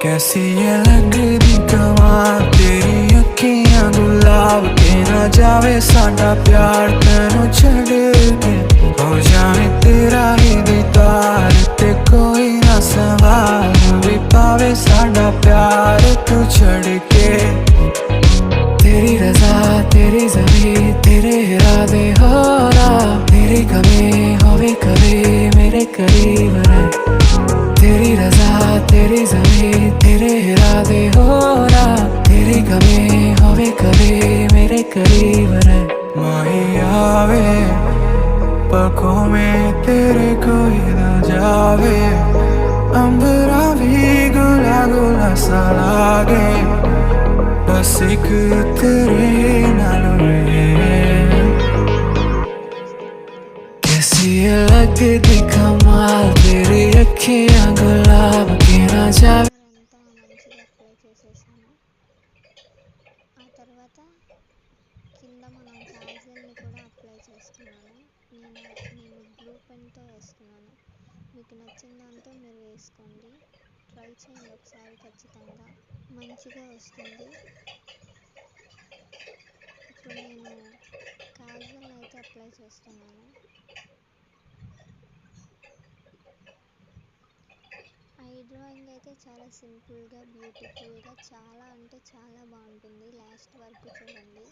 कैसी ये लगदी कमाल तेरी अखियां गुलाब के ना जावे साडा प्यार तेनू छड़ के हो जाए तेरा ही दीदार ते कोई ना सवाल भी पावे साडा प्यार तू छड़ के तेरी रजा तेरी ज़मीं तेरे इरादे हो रहा तेरी कमी होवे कभी मेरे करीब रहे तेरी रजा तेरी ज़मीं तेरे इरादे हो रहा तेरी कमी होवे कभी मेरे करीब रहे माही आवे पलकों में तेरे कोई ना जावे अंबरा भी गुला गुला सा लागे बस एक तेरे नाल कैसी लगदी कमाल तेरी अखियां गुलाब की ना जावे అంతా మంచిగా అప్లై చేసేసాను. ఆ తర్వాత కింద మనం కాజల్ని కూడా అప్లై చేస్తున్నాను. నేను బ్లూ పెన్తో వేస్తున్నాను. మీకు నచ్చిన దాంతో మీరు వేసుకోండి. ట్రై చేయండి ఒకసారి, ఖచ్చితంగా మంచిగా వస్తుంది. ఇప్పుడు నేను కాజల్ని అయితే అప్లై చేస్తున్నాను. ఐ డ్రాయింగ్ అయితే చాలా సింపుల్గా బ్యూటిఫుల్గా చాలా అంటే చాలా బాగుంటుంది. లాస్ట్ వరకు చూడండి.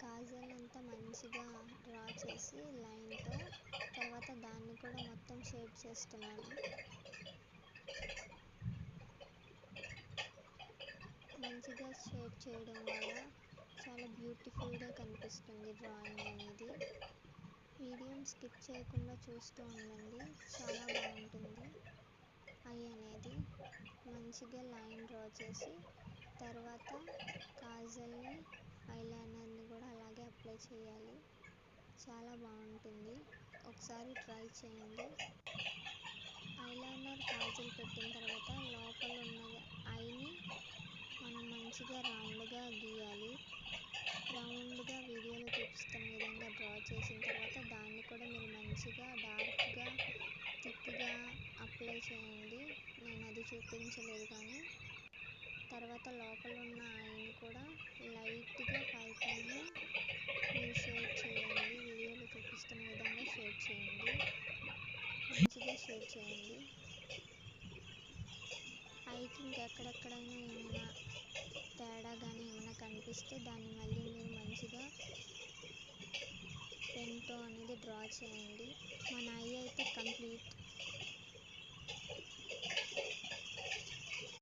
కాజల్ అంతా మంచిగా డ్రా చేసి లైన్తో తర్వాత దాన్ని కూడా మొత్తం షేడ్ చేస్తున్నాను. మంచిగా షేడ్ చేయడం వల్ల చాలా బ్యూటిఫుల్గా కనిపిస్తుంది డ్రాయింగ్ అనేది. వీడియోని స్కిప్ చేయకుండా చూస్తూ ఉండండి, చాలా బాగుంటుంది. ఐ అనేది మంచిగా లైన్ డ్రా చేసి తర్వాత కాజల్ని ఐలైనర్ని కూడా అలాగే అప్లై చేయాలి. చాలా బాగుంటుంది, ఒకసారి ట్రై చేయండి. ఐలైనర్ కాజల్ పెట్టిన తర్వాత లోపల ఉన్న ఐని మనం మంచిగా రౌండ్గా గీయాలి. రౌండ్గా వీడియోలో చూపిస్తున్న విధంగా డ్రా చేసిన తర్వాత దాన్ని కూడా మీరు మంచిగా డార్క్గా థిక్గా అప్లై చేయండి. నేను అది చూపించలేదు కానీ తర్వాత లోపల ఉన్న ఐని కూడా లైట్గా పైపైన మీరు షేడ్ చేయండి. వీడియోలో చూపిస్తున్న విధంగా షేడ్ చేయండి, మంచిగా షేడ్ చేయండి. ఐకి ఇంకెక్కడెక్కడైనా ఏమైనా తేడా కానీ ఏమైనా కనిపిస్తే దాన్ని మళ్ళీ మీరు మంచిగా పెన్తో అనేది డ్రా చేయండి. మన ఐ అయితే కంప్లీట్.